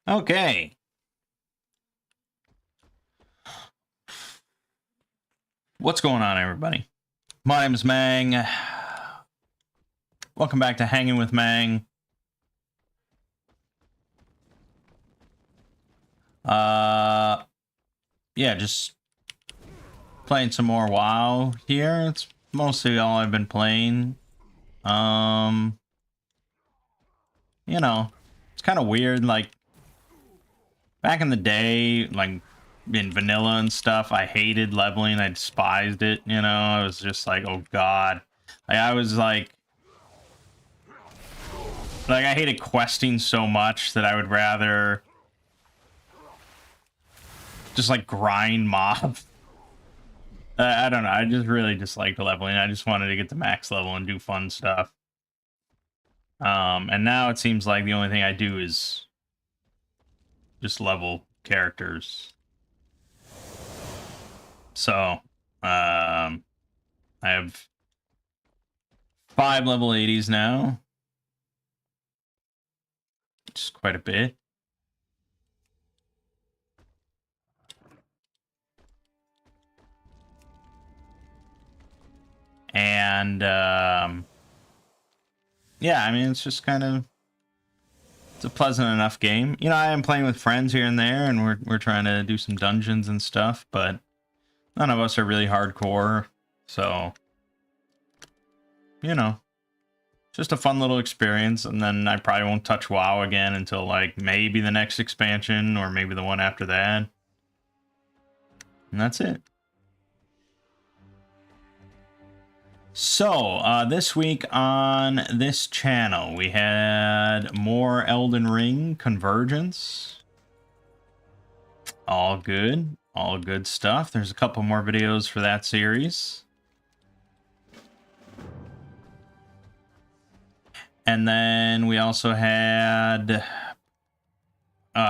Okay. What's going on, everybody? My name is Mangg. Welcome back to Hanging with Mangg. Yeah, just playing some more WoW here. It's mostly all I've been playing. You know, it's kind of weird. Like, back in the day, like, in vanilla and stuff, I hated leveling. I despised it, you know? I was just like, oh, God. Like, I was like, I hated questing so much that I would rather just like grind mobs. I don't know. I just really disliked leveling. I just wanted to get to max level and do fun stuff. And now it seems like the only thing I do is just level characters. So, I have 5 level 80s now, which is quite a bit. And yeah, I mean, it's just kind of, it's a pleasant enough game. You know, I am playing with friends here and there, and we're trying to do some dungeons and stuff, but none of us are really hardcore, so, you know, just a fun little experience. And then I probably won't touch WoW again until like maybe the next expansion or maybe the one after that. And that's it. So, this week on this channel, we had more Elden Ring Convergence. All good stuff. There's a couple more videos for that series. And then we also had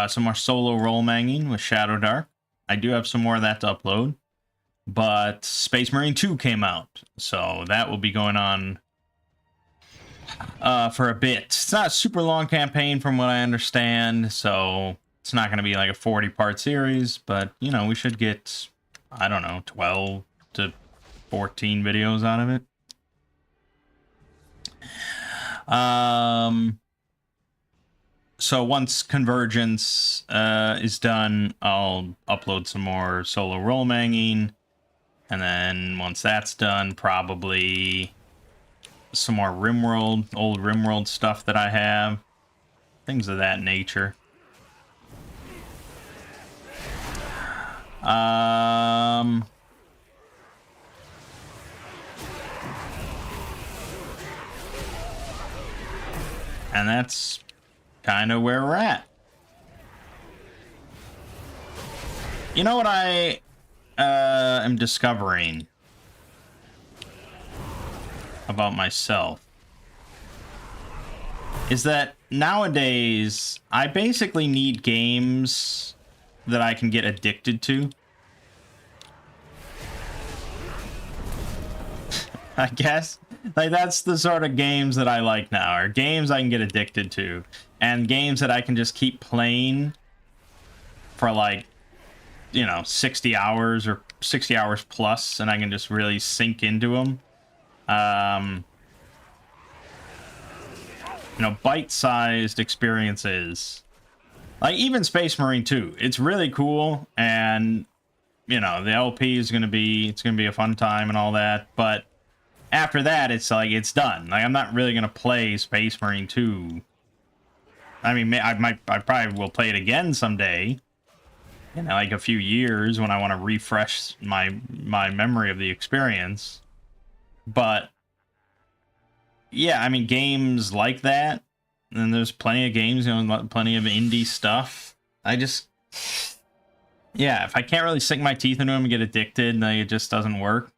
some more solo role manging with Shadow Dark. I do have some more of that to upload. But Space Marine 2 came out, so that will be going on for a bit. It's not a super long campaign from what I understand, so it's not going to be like a 40-part series, but, you know, we should get, I don't know, 12 to 14 videos out of it. So once Convergence is done, I'll upload some more solo role manging. And then once that's done, probably some more RimWorld, old RimWorld stuff that I have. Things of that nature. And that's kind of where we're at. You know what I am discovering about myself is that nowadays I basically need games that I can get addicted to. I guess like that's the sort of games that I like now, are games I can get addicted to, and games that I can just keep playing for like, you know, 60 hours or 60 hours plus, and I can just really sink into them. You know, bite-sized experiences. Like even Space Marine 2, it's really cool, and you know, the LP is gonna be a fun time and all that, but after that it's like it's done. Like I'm not really gonna play Space Marine 2. I mean, I probably will play it again someday, in like a few years when I want to refresh my memory of the experience. But yeah, I mean, games like that, and there's plenty of games, you know, plenty of indie stuff. I just, yeah, if I can't really sink my teeth into them and get addicted, like it just doesn't work.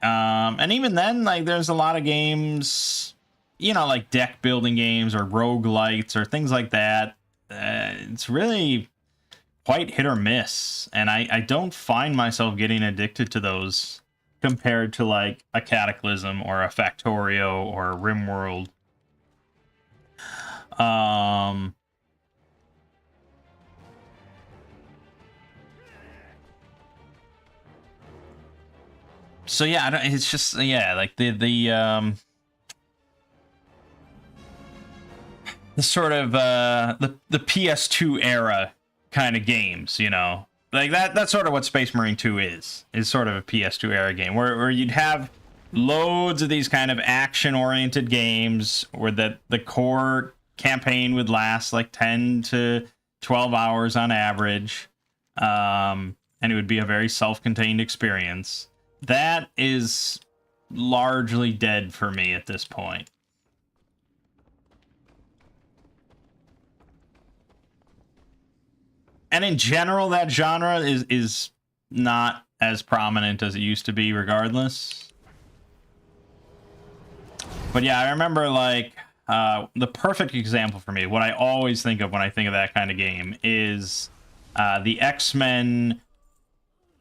And even then, like there's a lot of games, you know, like deck building games or roguelites or things like that. It's really quite hit or miss, and I don't find myself getting addicted to those compared to like a Cataclysm or a Factorio or a RimWorld. So yeah, it's just, yeah, like the sort of the PS2 era kind of games, you know, like that's sort of what Space Marine 2 is sort of a PS2 era game where you'd have loads of these kind of action oriented games where the core campaign would last like 10 to 12 hours on average, and it would be a very self-contained experience. That is largely dead for me at this point. And in general, that genre is not as prominent as it used to be, regardless. But yeah, I remember, like, the perfect example for me, what I always think of when I think of that kind of game, is the X-Men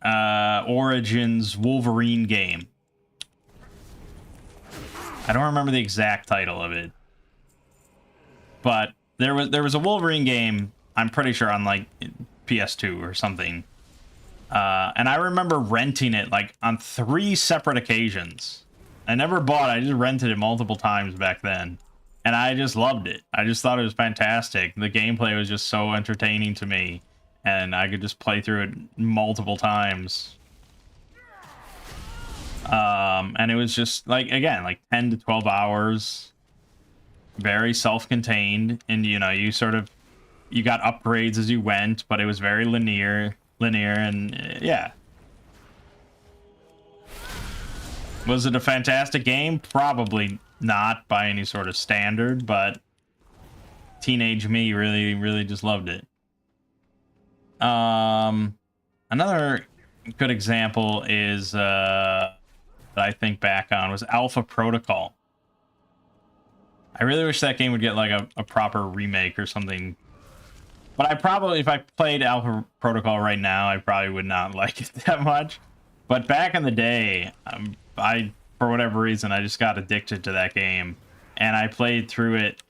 Origins Wolverine game. I don't remember the exact title of it, but there was a Wolverine game, I'm pretty sure, on like PS2 or something. And I remember renting it like on 3 separate occasions. I never bought it, I just rented it multiple times back then. And I just loved it. I just thought it was fantastic. The gameplay was just so entertaining to me. And I could just play through it multiple times. And it was just like, again, like 10 to 12 hours. Very self-contained. And, you know, you got upgrades as you went, but it was very linear, and yeah. Was it a fantastic game? Probably not by any sort of standard, but teenage me really just loved it. Another good example is that I think back on was Alpha Protocol. I really wish that game would get like a proper remake or something. But I probably, if I played Alpha Protocol right now, I probably would not like it that much. But back in the day, for whatever reason, I just got addicted to that game. And I played through it,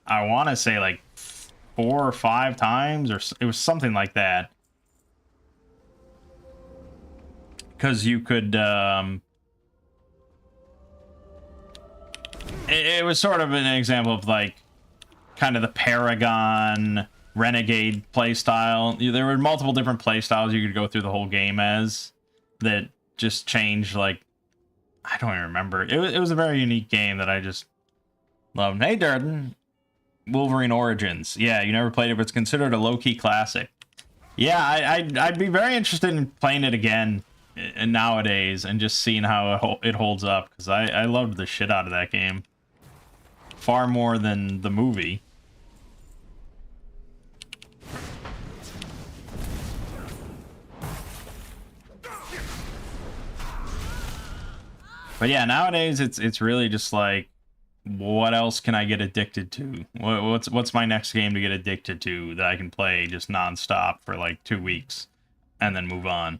I want to say like 4 or 5 times, or it was something like that. Because you could, it was sort of an example of like kind of the Paragon Renegade playstyle. There were multiple different playstyles you could go through the whole game as that just changed, like, I don't even remember. It was a very unique game that I just loved. Hey, Durden. Wolverine Origins. Yeah, you never played it, but it's considered a low-key classic. Yeah, I'd be very interested in playing it again nowadays and just seeing how it holds up, because I loved the shit out of that game. Far more than the movie. But yeah, nowadays it's really just like, what else can I get addicted to? What's my next game to get addicted to that I can play just nonstop for like 2 weeks and then move on?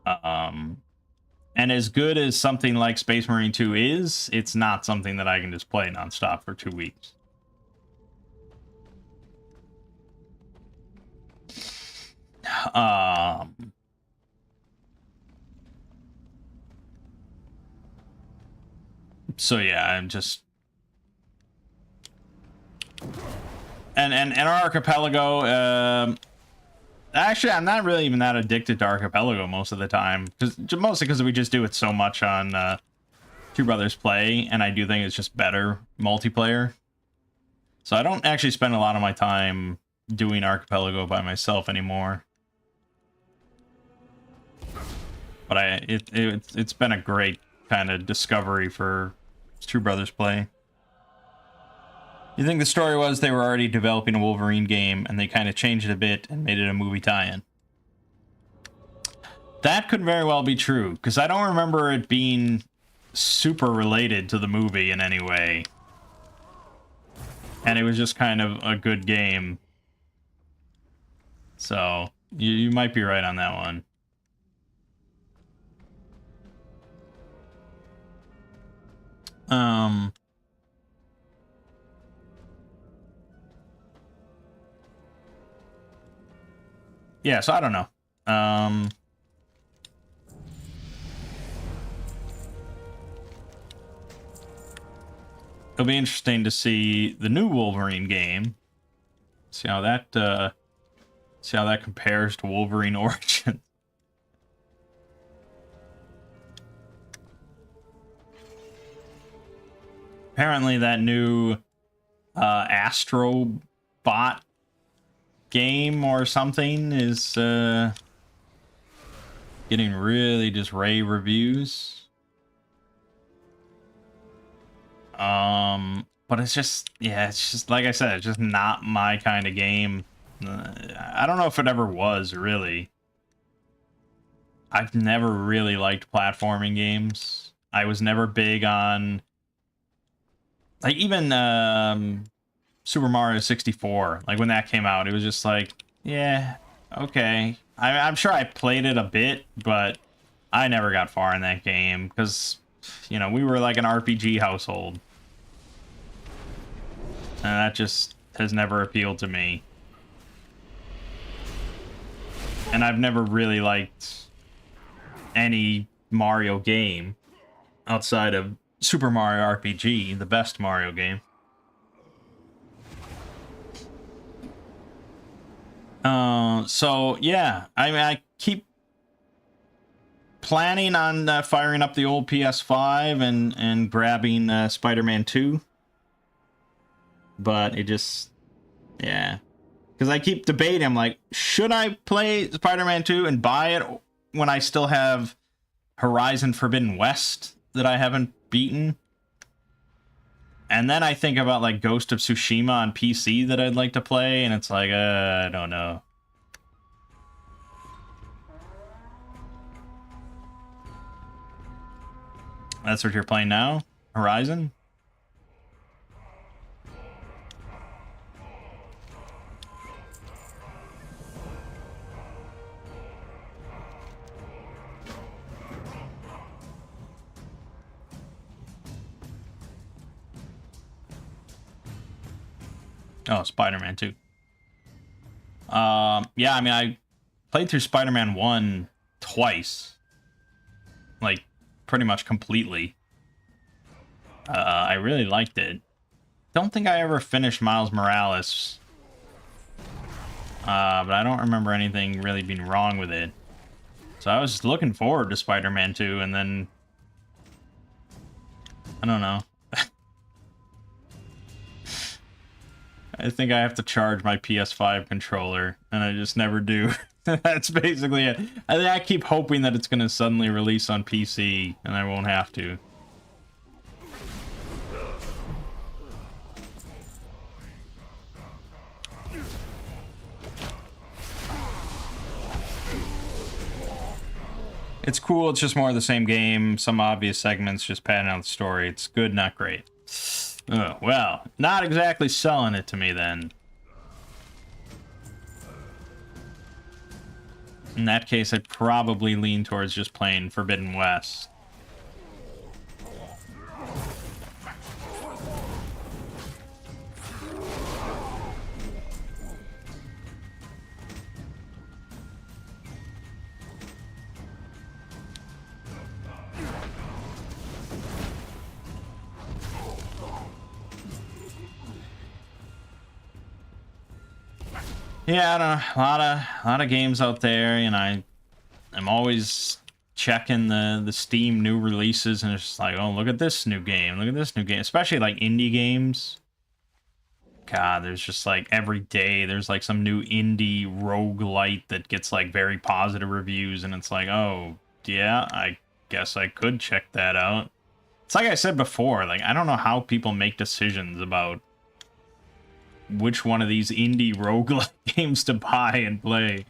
And as good as something like Space Marine 2 is, it's not something that I can just play nonstop for 2 weeks. So yeah, I'm just... And Archipelago, actually, I'm not really even that addicted to Archipelago most of the time, mostly because we just do it so much on Two Brothers Play, and I do think it's just better multiplayer. So I don't actually spend a lot of my time doing Archipelago by myself anymore. But it's been a great kind of discovery for Two Brothers Play. You think the story was they were already developing a Wolverine game and they kind of changed it a bit and made it a movie tie-in? That could very well be true, because I don't remember it being super related to the movie in any way. And it was just kind of a good game. So, you might be right on that one. Yeah, so I don't know. it'll be interesting to see the new Wolverine game. See how that compares to Wolverine Origins. Apparently that new Astro Bot game or something is getting really just rave reviews. But it's just, yeah, it's just, like I said, it's just not my kind of game. I don't know if it ever was, really. I've never really liked platforming games. I was never big on, like, even Super Mario 64. Like, when that came out, it was just like, yeah, okay. I'm sure I played it a bit, but I never got far in that game because, you know, we were like an RPG household. And that just has never appealed to me. And I've never really liked any Mario game outside of Super Mario RPG, the best Mario game. So yeah, I mean, I keep planning on firing up the old PS5 and grabbing Spider-Man 2. But it just, yeah. Because I keep debating, I'm like, should I play Spider-Man 2 and buy it when I still have Horizon Forbidden West that I haven't beaten? And then I think about, like, Ghost of Tsushima on PC that I'd like to play, and it's like, I don't know. That's what you're playing now? Horizon? Oh, Spider-Man 2. Yeah, I mean, I played through Spider-Man 1 twice. Like, pretty much completely. I really liked it. Don't think I ever finished Miles Morales. But I don't remember anything really being wrong with it. So I was looking forward to Spider-Man 2, and then... I don't know. I think I have to charge my PS5 controller, and I just never do. That's basically it. I keep hoping that it's going to suddenly release on PC, and I won't have to. It's cool, it's just more of the same game. Some obvious segments, just padding out the story. It's good, not great. Oh, well, not exactly selling it to me then. In that case, I'd probably lean towards just playing Forbidden West. Yeah, I don't know. A lot of games out there, and I'm always checking the Steam new releases, and it's just like, oh, look at this new game, look at this new game. Especially like indie games. God, there's just like every day there's like some new indie roguelite that gets like very positive reviews, and it's like, oh yeah, I guess I could check that out. It's like I said before, like I don't know how people make decisions about which one of these indie roguelike games to buy and play.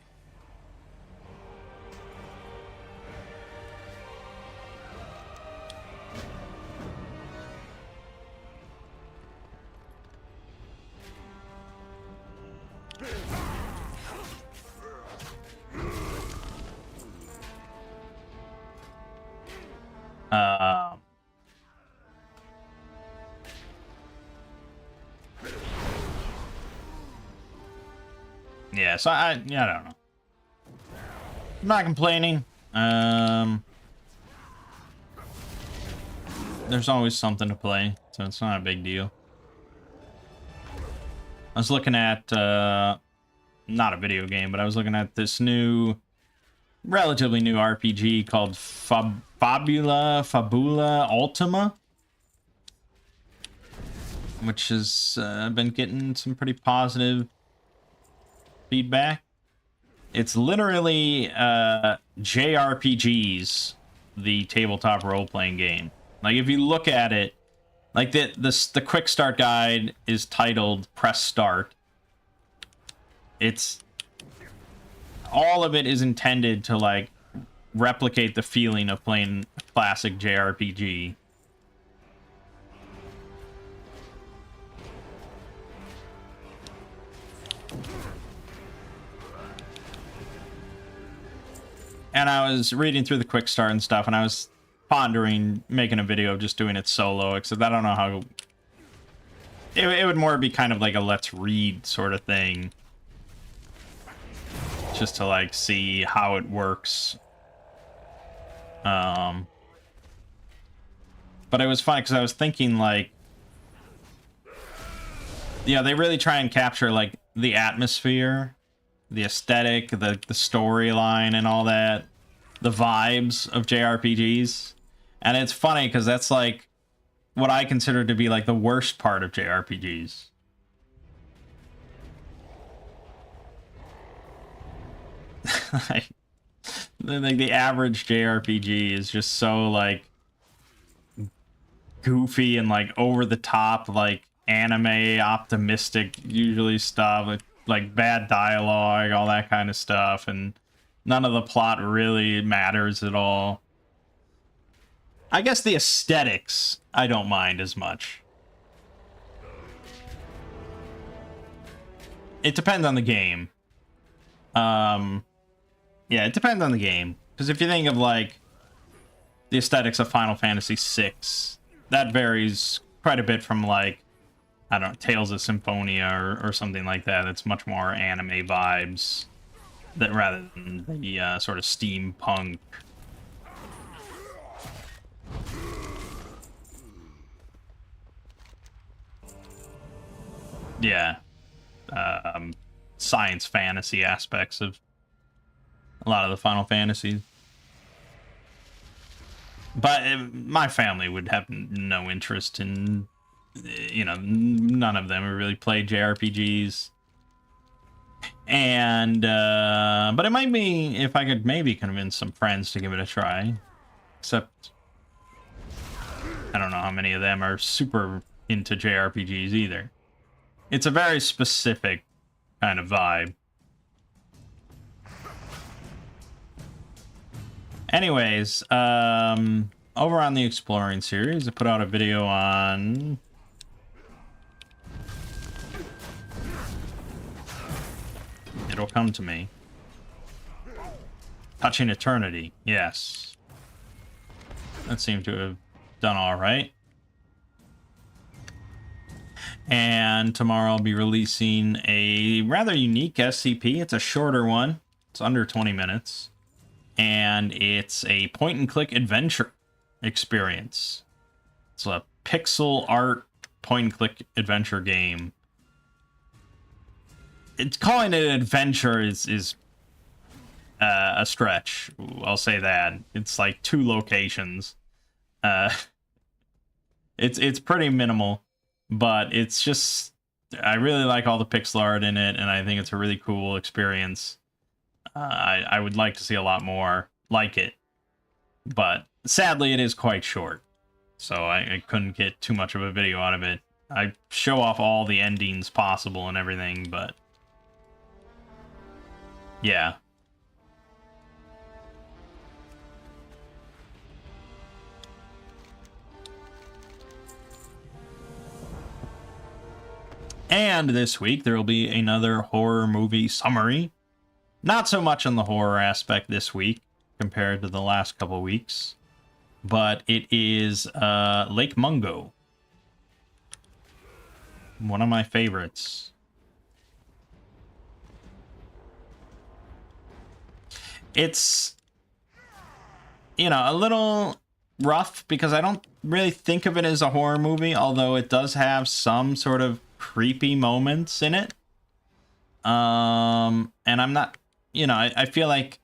Yeah, so I don't know. I'm not complaining. There's always something to play. so it's not a big deal. I was looking at, not a video game, but I was looking at this relatively new RPG called Fabula Ultima, which has been getting some pretty positive feedback. It's literally JRPGs, the tabletop role-playing game. Like, if you look at it, like the quick start guide is titled "Press Start." It's all of it is intended to like replicate the feeling of playing a classic JRPG. And I was reading through the quick start and stuff, and I was pondering making a video of just doing it solo, except I don't know how... It would more be kind of like a let's read sort of thing. Just to, like, see how it works. But it was funny, because I was thinking, like... Yeah, they really try and capture, like, the atmosphere, the aesthetic, the storyline, and all that. The vibes of JRPGs. And it's funny because that's like what I consider to be like the worst part of JRPGs. Like the average JRPG is just so like goofy and like over the top, like anime optimistic usually stuff, like bad dialogue, all that kind of stuff, and none of the plot really matters at all. I guess the aesthetics I don't mind as much. It depends on the game. Yeah, it depends on the game. Because if you think of, like, the aesthetics of Final Fantasy VI, that varies quite a bit from, like, I don't know, Tales of Symphonia or something like that. It's much more anime vibes that rather than the sort of steampunk. Yeah. Science fantasy aspects of a lot of the Final Fantasies. But my family would have no interest in, you know, none of them really played JRPGs. And, but it might be if I could maybe convince some friends to give it a try. Except, I don't know how many of them are super into JRPGs either. It's a very specific kind of vibe. Anyways, over on the Exploring series, I put out a video on... It'll come to me. Touching Eternity, yes. That seemed to have done all right. And tomorrow I'll be releasing a rather unique SCP. It's a shorter one. It's under 20 minutes. And it's a point-and-click adventure experience. It's a pixel art point-and-click adventure game. It's calling it an adventure is a stretch. I'll say that. It's like 2 locations. It's pretty minimal, but it's just, I really like all the pixel art in it, and I think it's a really cool experience. I would like to see a lot more like it, but sadly it is quite short, so I couldn't get too much of a video out of it. I show off all the endings possible and everything, but yeah. And this week there will be another horror movie summary. Not so much on the horror aspect this week compared to the last couple weeks, but it is Lake Mungo. One of my favorites. It's, you know, a little rough because I don't really think of it as a horror movie, although it does have some sort of creepy moments in it. And I'm not, I feel like,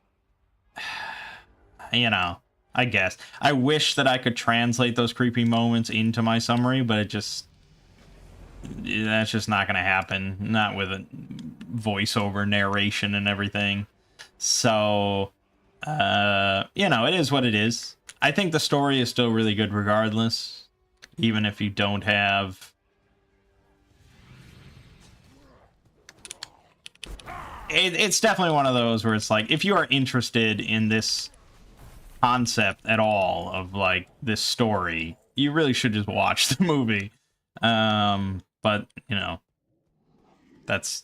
I guess I wish that I could translate those creepy moments into my summary, but that's just not going to happen. Not with a voiceover narration and everything. So, it is what it is. I think the story is still really good regardless, even if you don't have... It's definitely one of those where it's like, if you are interested in this concept at all of, like, this story, you really should just watch the movie. But, that's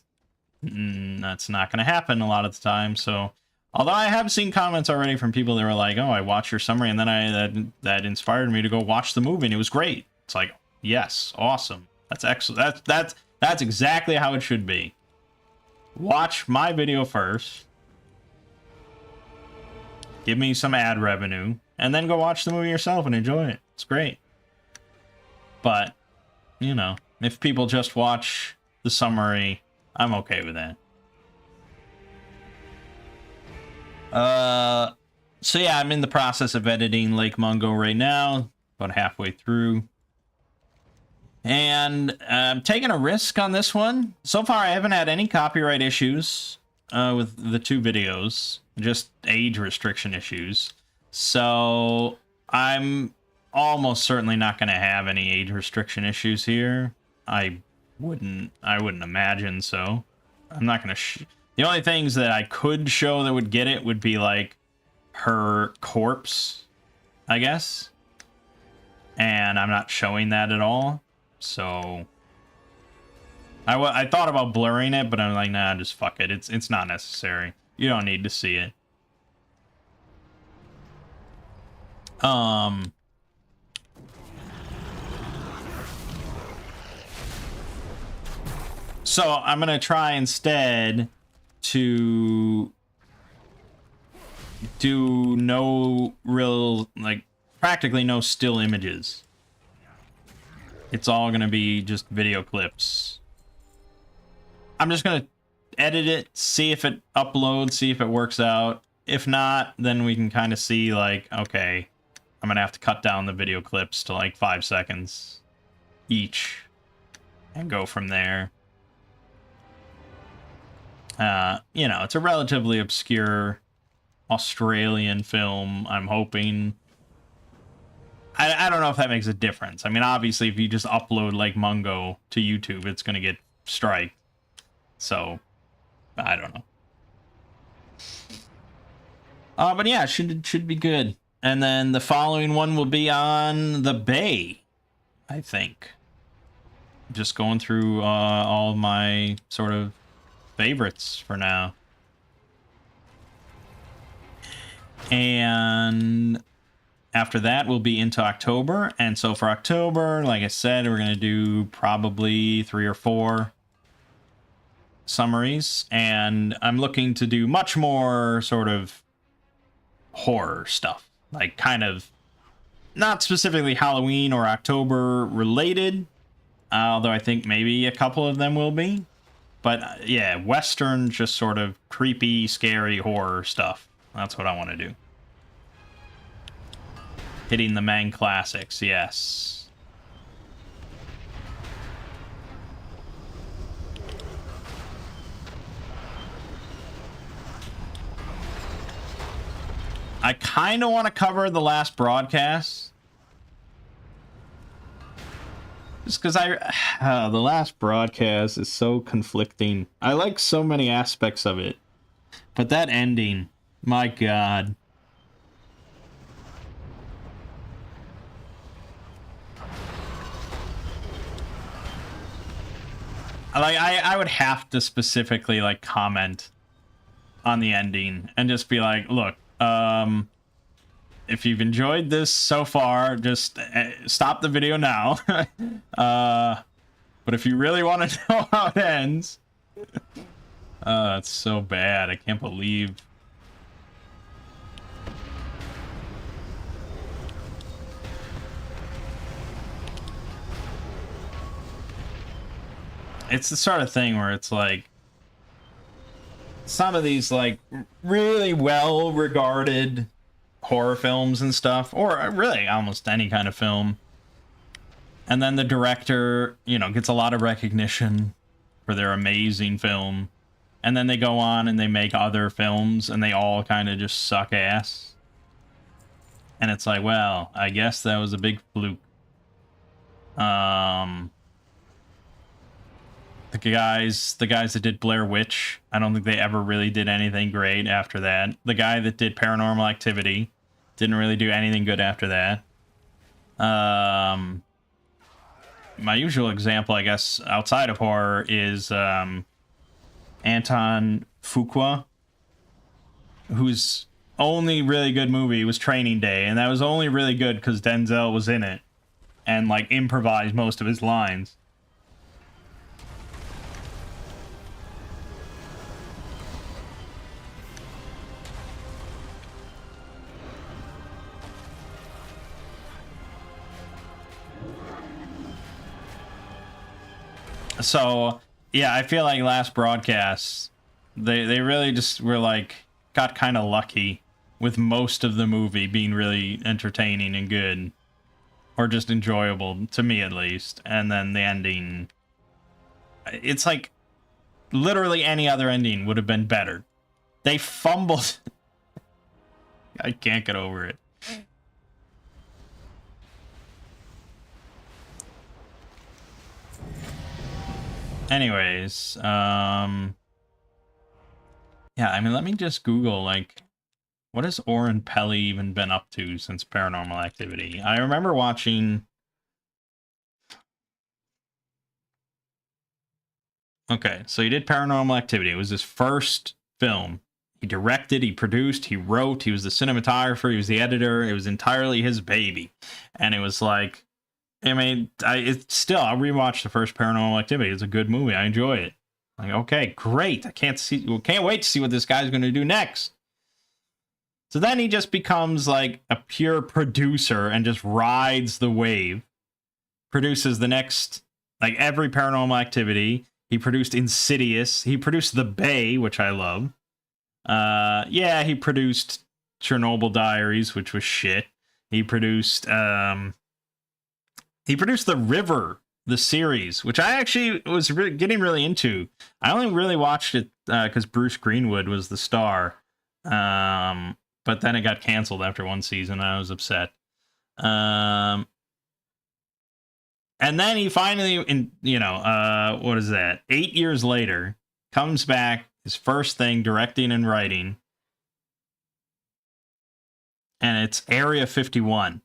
not going to happen a lot of the time, so... Although I have seen comments already from people that were like, "Oh, I watched your summary, and then that inspired me to go watch the movie, and it was great." It's like, yes, awesome. That's excellent. That's exactly how it should be. Watch my video first, give me some ad revenue, and then go watch the movie yourself and enjoy it. It's great. But, if people just watch the summary, I'm okay with that. So yeah, I'm in the process of editing Lake Mungo right now, about halfway through. And I'm taking a risk on this one. So far, I haven't had any copyright issues with the 2 videos, just age restriction issues. So I'm almost certainly not going to have any age restriction issues here. I wouldn't imagine so. I'm not going to... The only things that I could show that would get it would be, like, her corpse, I guess. And I'm not showing that at all. So... I thought about blurring it, but I'm like, nah, just fuck it. It's not necessary. You don't need to see it. So I'm going to try instead... to do no real, like, practically no still images. It's all gonna be just video clips. I'm just gonna edit it, see if it uploads, see if it works out. If not, then we can kind of see, like, okay, I'm gonna have to cut down the video clips to like 5 seconds each and go from there. It's a relatively obscure Australian film, I'm hoping. I don't know if that makes a difference. I mean, obviously, if you just upload like Mungo to YouTube, it's going to get striked. So, I don't know. But yeah, should be good. And then the following one will be on the Bay, I think. Just going through all my sort of favorites for now. And after that, we'll be into October. And so for October, like I said, we're going to do probably 3 or 4 summaries. And I'm looking to do much more sort of horror stuff. Like, kind of not specifically Halloween or October related, although I think maybe a couple of them will be. But yeah, Western, just sort of creepy, scary horror stuff. That's what I want to do. Hitting the Mangg classics, yes. I kind of want to cover the last broadcast. Just because the last broadcast is so conflicting. I like so many aspects of it. But that ending, my God. Like, I would have to specifically, like, comment on the ending and just be like, look, if you've enjoyed this so far, just stop the video now. But if you really want to know how it ends, it's so bad. I can't believe. it's the sort of thing where it's like some of these like really well regarded horror films and stuff, or really almost any kind of film, and then the director, you know, gets a lot of recognition for their amazing film, and then they go on and they make other films and they all kind of just suck ass, and it's like, well, I guess that was a big fluke. The guys that did Blair Witch, I don't think they ever really did anything great after that. The guy that did Paranormal Activity didn't really do anything good after that. My usual example, I guess, outside of horror is Anton Fuqua, whose only really good movie was Training Day, and that was only really good because Denzel was in it and like improvised most of his lines. So yeah, I feel like last broadcast they really just were like got kind of lucky with most of the movie being really entertaining and good, or just enjoyable to me at least, and then the ending, it's like literally any other ending would have been better. They fumbled. I can't get over it. Anyways, yeah, I mean, let me just Google, like, what has Oren Peli even been up to since Paranormal Activity? I remember watching... Okay, so he did Paranormal Activity. It was his first film. He directed, he produced, he wrote, he was the cinematographer, he was the editor. It was entirely his baby. And it was like... I mean, it's still, I'll rewatch the first Paranormal Activity. It's a good movie. I enjoy it. Like, okay, great. I can't wait to see what this guy's going to do next. So then he just becomes like a pure producer and just rides the wave. Produces the next, like every Paranormal Activity. He produced Insidious. He produced The Bay, which I love. Yeah, he produced Chernobyl Diaries, which was shit. He produced, The River, the series, which I actually was getting really into. I only really watched it because Bruce Greenwood was the star. But then it got canceled after one season, and I was upset. And then he finally, what is that? 8 years later, comes back, his first thing, directing and writing. And it's Area 51.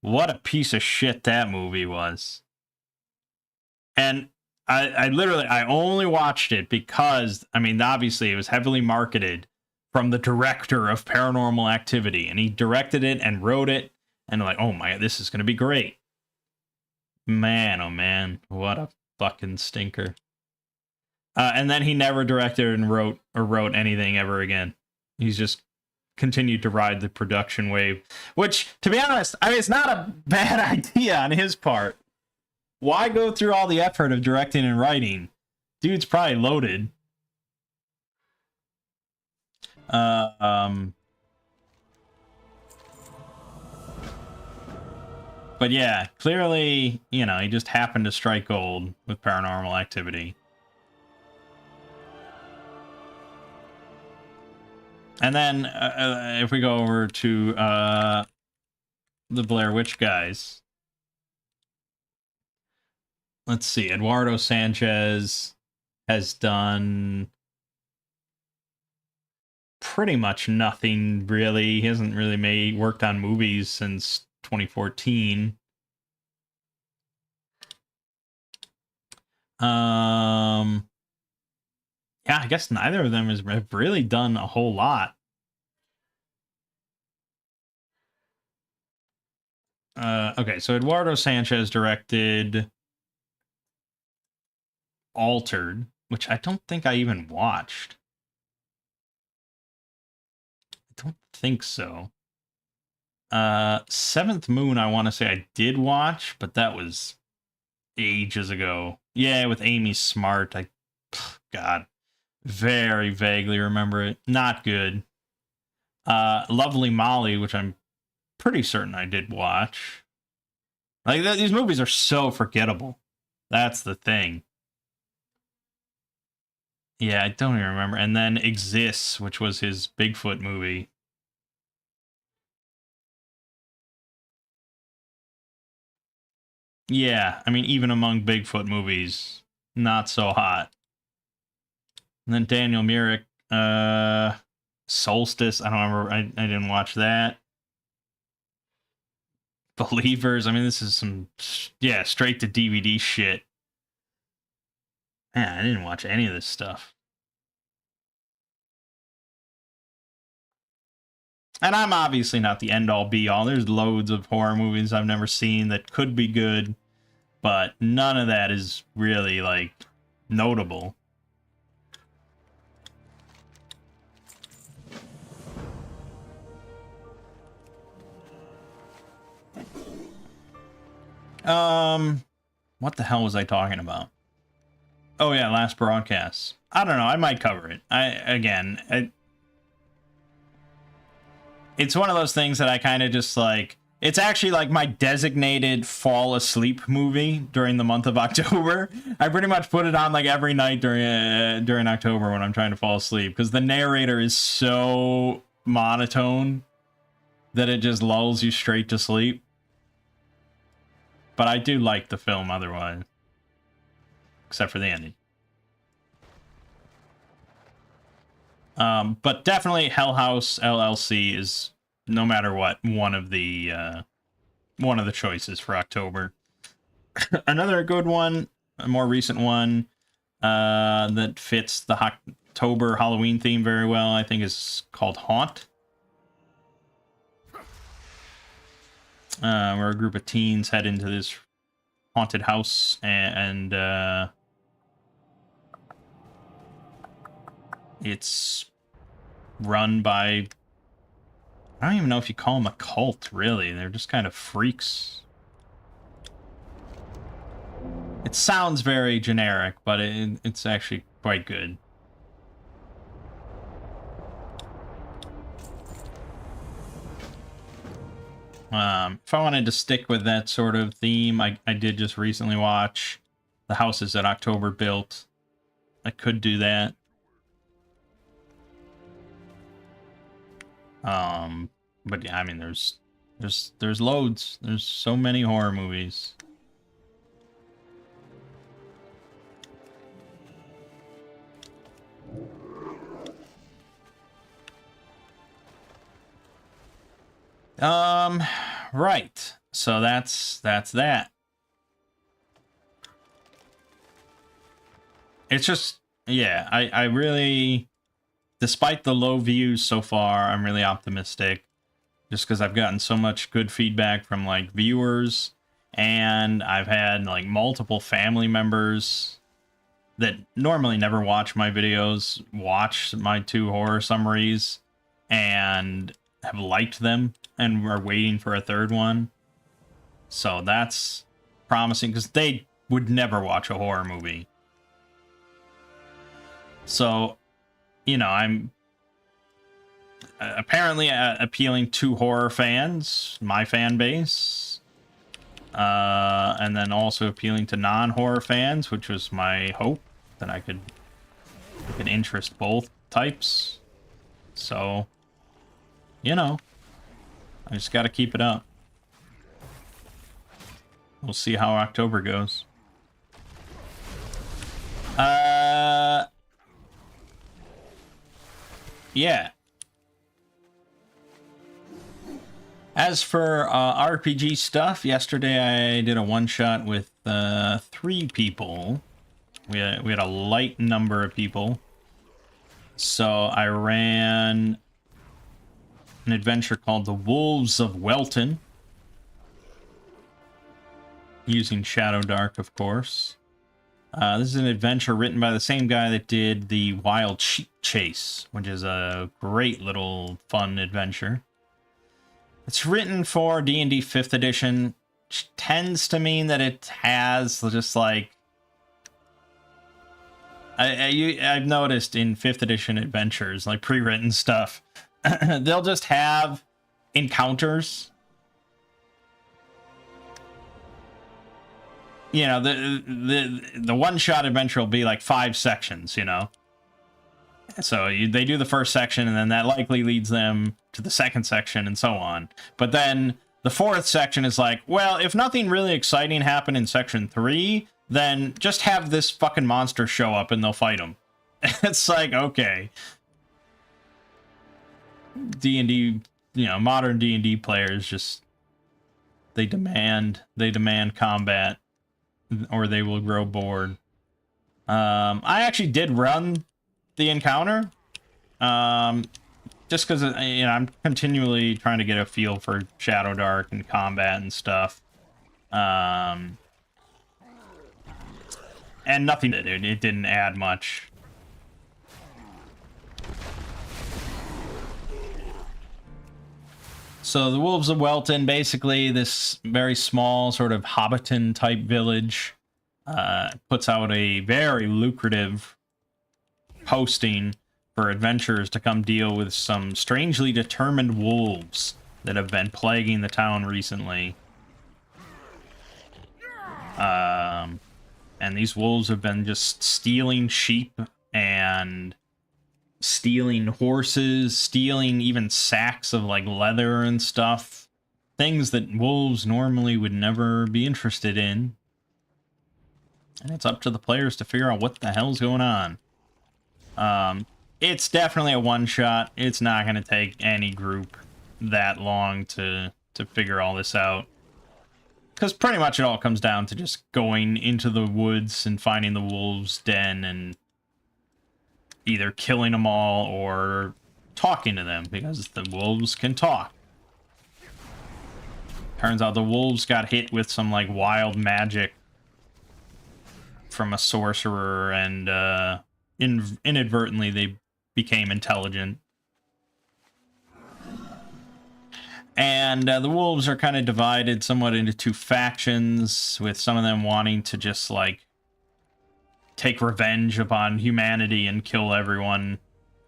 What a piece of shit that movie was. And I only watched it because, I mean, obviously it was heavily marketed from the director of Paranormal Activity. And he directed it and wrote it. And like, oh my, this is going to be great. Man, oh man, what a fucking stinker. And then he never directed and wrote anything ever again. He's just continued to ride the production wave, which, to be honest, I mean, it's not a bad idea on his part. Why go through all the effort of directing and writing? Dude's probably loaded. But yeah, clearly, he just happened to strike gold with Paranormal Activity. And then, if we go over to the Blair Witch guys, let's see. Eduardo Sanchez has done pretty much nothing, really. He hasn't really worked on movies since 2014. Yeah, I guess neither of them have really done a whole lot. Okay, so Eduardo Sanchez directed Altered, which I don't think I even watched. I don't think so. Seventh Moon, I want to say I did watch, but that was ages ago. Yeah, with Amy Smart. God, very vaguely remember it. Not good. Lovely Molly, which I'm pretty certain I did watch. Like, these movies are so forgettable. That's the thing. Yeah, I don't even remember. And then Exists, which was his Bigfoot movie. Yeah, I mean, even among Bigfoot movies, not so hot. And then Daniel Myrick, Solstice. I don't remember. I didn't watch that. Believers. I mean, this is some, yeah, straight to DVD shit. Man, I didn't watch any of this stuff. And I'm obviously not the end all be all. There's loads of horror movies I've never seen that could be good, but none of that is really, like, notable. What the hell was I talking about? Oh yeah, last broadcast. I don't know. I might cover it. It's one of those things that I kind of just like. It's actually like my designated fall asleep movie during the month of October. I pretty much put it on like every night during October when I'm trying to fall asleep because the narrator is so monotone that it just lulls you straight to sleep. But I do like the film otherwise. Except for the ending. But definitely Hell House LLC is, no matter what, one of the choices for October. Another good one, a more recent one, that fits the October Halloween theme very well, I think, is called Haunt. Where a group of teens head into this haunted house and it's run by, I don't even know if you call them a cult, really. They're just kind of freaks. It sounds very generic, but it's actually quite good. If I wanted to stick with that sort of theme, I did just recently watch The Houses That October Built. I could do that. But yeah, I mean, there's loads. There's so many horror movies. Right. So that's that. It's just, yeah, I really, despite the low views so far, I'm really optimistic. Just because I've gotten so much good feedback from, like, viewers, and I've had, like, multiple family members that normally never watch my videos, watch my 2 horror summaries, and have liked them, and are waiting for a 3rd one. So that's promising, because they would never watch a horror movie. So, you know, I'm apparently appealing to horror fans, my fan base, and then also appealing to non-horror fans, which was my hope, that I could interest both types. So, you know, I just got to keep it up. We'll see how October goes. Yeah. As for RPG stuff, yesterday I did a one-shot with 3 people. We had a light number of people. So I ran an adventure called The Wolves of Welton, using Shadow Dark, of course. This is an adventure written by the same guy that did the Wild Sheep Chase, which is a great little fun adventure. It's written for D&D 5th edition, which tends to mean that it has just, like, I've noticed in 5th edition adventures, like pre-written stuff, they'll just have encounters. You know, the one-shot adventure will be like 5 sections, you know? So they do the first section, and then that likely leads them to the second section, and so on. But then the 4th section is like, well, if nothing really exciting happened in section 3, then just have this fucking monster show up and they'll fight him. It's like, okay. D&D, you know, modern D&D players just, they demand combat, or they will grow bored. I actually did run the encounter, just because, you know, I'm continually trying to get a feel for Shadow Dark and combat and stuff. And nothing did it. It didn't add much. So the Wolves of Welton, basically this very small sort of Hobbiton type village, puts out a very lucrative posting for adventurers to come deal with some strangely determined wolves that have been plaguing the town recently. And these wolves have been just stealing sheep and stealing horses, stealing even sacks of like leather and stuff. Things that wolves normally would never be interested in. And it's up to the players to figure out what the hell's going on. It's definitely a one-shot. It's not going to take any group that long to figure all this out. Because pretty much it all comes down to just going into the woods and finding the wolves' den and either killing them all or talking to them, because the wolves can talk. Turns out the wolves got hit with some like wild magic from a sorcerer, and inadvertently they became intelligent. And the wolves are kind of divided somewhat into 2 factions, with some of them wanting to just like take revenge upon humanity and kill everyone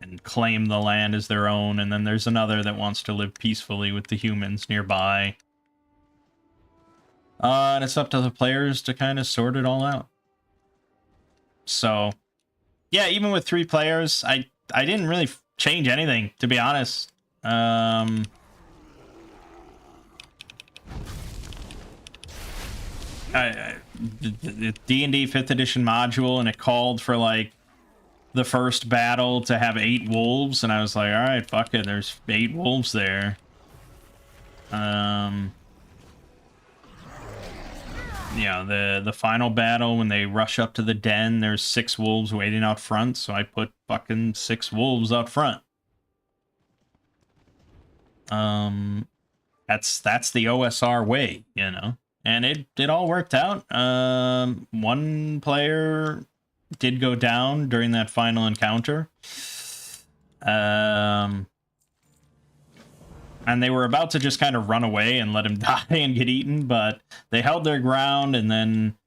and claim the land as their own, and then there's another that wants to live peacefully with the humans nearby. And it's up to the players to kind of sort it all out. So, yeah, even with 3 players, I didn't really change anything, to be honest. The D&D 5th edition module, and it called for like the first battle to have 8 wolves, and I was like, all right, fuck it, there's 8 wolves there. You know, the final battle, when they rush up to the den, there's 6 wolves waiting out front, so I put fucking 6 wolves out front. That's the OSR way, you know. And it all worked out. 1 player did go down during that final encounter. And they were about to just kind of run away and let him die and get eaten, but they held their ground, and then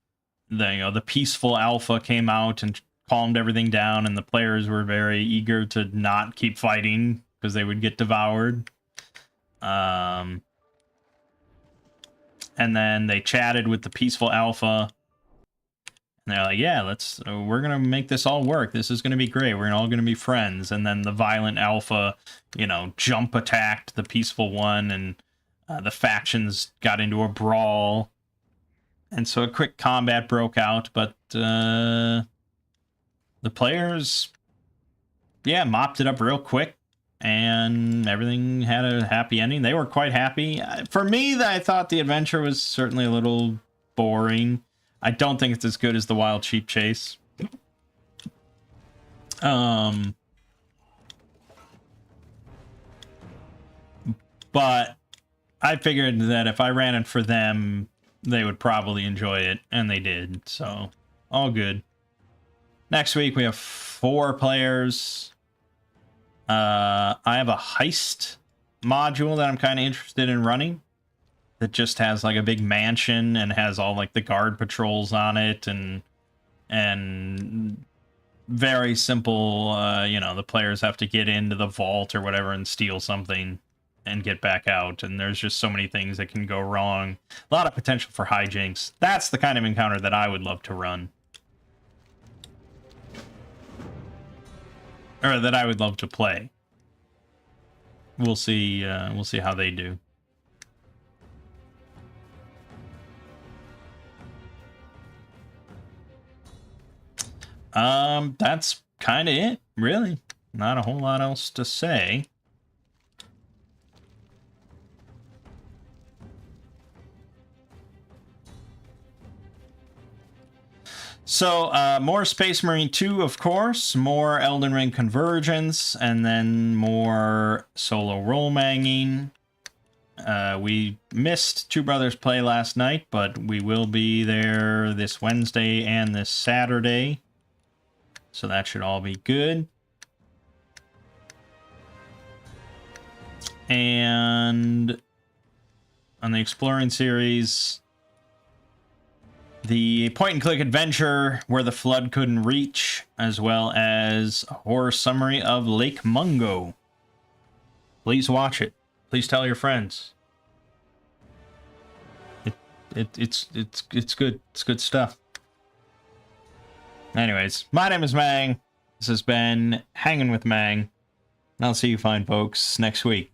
the peaceful alpha came out and calmed everything down, and the players were very eager to not keep fighting because they would get devoured. And then they chatted with the peaceful alpha, and they're like, yeah, we're gonna make this all work. This is gonna be great. We're all gonna be friends. And then the violent alpha, you know, jump attacked the peaceful one, and the factions got into a brawl. And so a quick combat broke out, but the players, yeah, mopped it up real quick, and everything had a happy ending. They were quite happy. For me, I thought the adventure was certainly a little boring. I don't think it's as good as the Wild Sheep Chase. But I figured that if I ran it for them, they would probably enjoy it, and they did, so all good. Next week, we have 4 players. I have a heist module that I'm kind of interested in running, that just has like a big mansion and has all like the guard patrols on it, and very simple, you know, the players have to get into the vault or whatever and steal something and get back out, and there's just so many things that can go wrong. A lot of potential for hijinks. That's the kind of encounter that I would love to run. Or that I would love to play. We'll see how they do. That's kind of it, really. Not a whole lot else to say. So, more Space Marine 2, of course, more Elden Ring Convergence, and then more solo role-manging. We missed Two Brothers Play last night, but we will be there this Wednesday and this Saturday. So that should all be good. And on the Exploring series, the point-and-click adventure Where the Flood Couldn't Reach, as well as a horror summary of Lake Mungo. Please watch it. Please tell your friends. It's good. It's good stuff. Anyways, my name is Mangg. This has been Hanging with Mangg. And I'll see you fine folks next week.